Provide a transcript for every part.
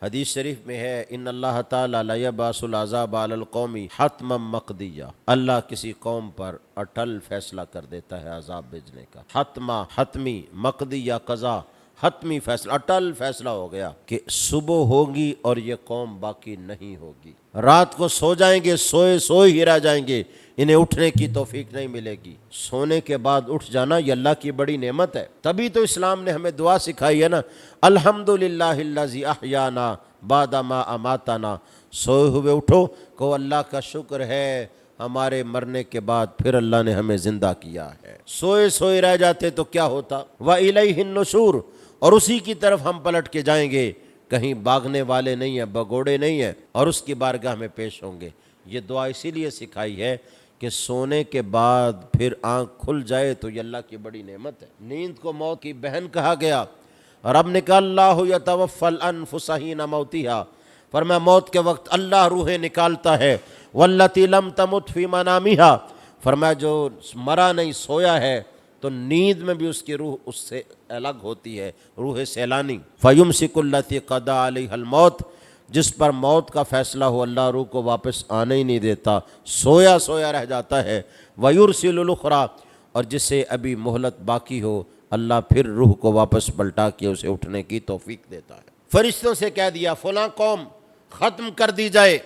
حدیث شریف میں ہے ان اللہ تعالی لا یبعث العذاب علی القوم حتما مقضیہ، اللہ کسی قوم پر اٹل فیصلہ کر دیتا ہے عذاب بھیجنے کا، حتما حتمی، مقضیہ قضا، حتمی فیصلہ، اٹل فیصلہ ہو گیا کہ صبح ہوگی اور یہ قوم باقی نہیں ہوگی۔ رات کو سو جائیں گے، سوئے سوئے ہی رہ جائیں گے، انہیں اٹھنے کی توفیق نہیں ملے گی۔ سونے کے بعد اٹھ جانا یہ اللہ کی بڑی نعمت ہے، تبھی تو اسلام نے ہمیں دعا سکھائی ہے نا، الحمدللہ الذی احیانا بعد ما اماتنا، سوئے ہوئے اٹھو کہ اللہ کا شکر ہے ہمارے مرنے کے بعد پھر اللہ نے ہمیں زندہ کیا ہے۔ سوئے سوئے رہ جاتے تو کیا ہوتا؟ وَإِلَيْهِ النُّشُورُ، اور اسی کی طرف ہم پلٹ کے جائیں گے، کہیں بھاگنے والے نہیں ہیں، بگوڑے نہیں ہیں، اور اس کی بارگاہ میں پیش ہوں گے۔ یہ دعا اسی لیے سکھائی ہے کہ سونے کے بعد پھر آنکھ کھل جائے تو یہ اللہ کی بڑی نعمت ہے۔ نیند کو موت کی بہن کہا گیا، رب نے کہا اللہ یتوفی الانفس حین موتہا، فرمایا موت کے وقت اللہ روحیں نکالتا ہے، واللتی لم تمت فی منامہا، فرمایا جو مرا نہیں سویا ہے تو نیند میں بھی اس کی روح اس سے الگ ہوتی ہے، روح سیلانی۔ فیمسک التی قضی علیہا الموت، جس پر موت کا فیصلہ ہو اللہ روح کو واپس آنے ہی نہیں دیتا، سویا سویا رہ جاتا ہے۔ ویرسل الاخری، اور جس سے ابھی مہلت باقی ہو اللہ پھر روح کو واپس پلٹا کے اسے اٹھنے کی توفیق دیتا ہے۔ فرشتوں سے کہہ دیا فلاں قوم ختم کر دی جائے،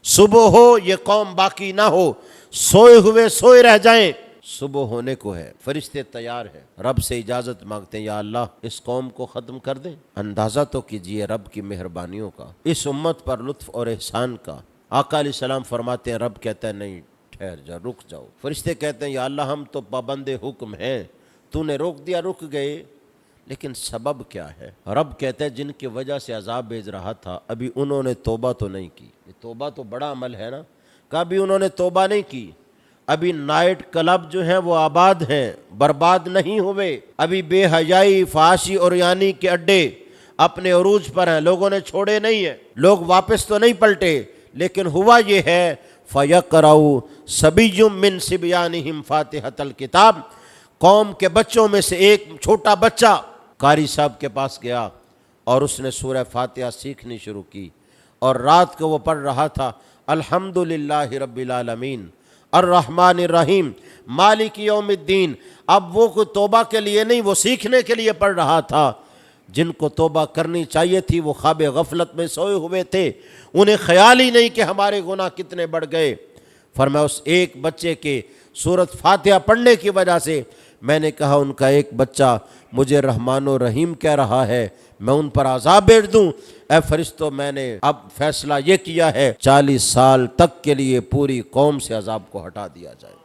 صبح ہو یہ قوم باقی نہ ہو، سوئے ہوئے سوئے رہ جائیں، صبح ہونے کو ہے، فرشتے تیار ہیں، رب سے اجازت مانگتے ہیں یا اللہ اس قوم کو ختم کر دیں۔ اندازہ تو کیجئے رب کی مہربانیوں کا، اس امت پر لطف اور احسان کا۔ آقا علیہ السلام فرماتے ہیں رب کہتا ہے نہیں ٹھہر جا، رک جاؤ۔ فرشتے کہتے ہیں یا اللہ ہم تو پابند حکم ہیں، تو نے روک دیا رک گئے، لیکن سبب کیا ہے؟ رب کہتا ہے جن کی وجہ سے عذاب بھیج رہا تھا ابھی انہوں نے توبہ تو نہیں کی۔ توبہ تو بڑا عمل ہے نا، کبھی انہوں نے توبہ نہیں کی، ابھی نائٹ کلب جو ہیں وہ آباد ہیں، برباد نہیں ہوئے، ابھی بے حیائی، فحاشی اور یعنی کے اڈے اپنے عروج پر ہیں، لوگوں نے چھوڑے نہیں ہیں، لوگ واپس تو نہیں پلٹے، لیکن ہوا یہ ہے فَيَقْرَأُ صَبِيٌّ مِّن صِبْيَانِهِمْ فَاتِحَةَ الْكِتَابِ، قوم کے بچوں میں سے ایک چھوٹا بچہ قاری صاحب کے پاس گیا اور اس نے سورہ فاتحہ سیکھنی شروع کی، اور رات کو وہ پڑھ رہا تھا الحمدللہ رب العالمین الرحمن الرحیم مالک یوم الدین۔ اب وہ کوئی توبہ کے لیے نہیں، وہ سیکھنے کے لیے پڑھ رہا تھا۔ جن کو توبہ کرنی چاہیے تھی وہ خواب غفلت میں سوئے ہوئے تھے، انہیں خیال ہی نہیں کہ ہمارے گناہ کتنے بڑھ گئے۔ فرمایا اس ایک بچے کے سورۃ فاتحہ پڑھنے کی وجہ سے میں نے کہا ان کا ایک بچہ مجھے رحمان و رحیم کہہ رہا ہے، میں ان پر عذاب بھیج دوں؟ اے فرشتوں میں نے اب فیصلہ یہ کیا ہے 40 سال تک کے لیے پوری قوم سے عذاب کو ہٹا دیا جائے۔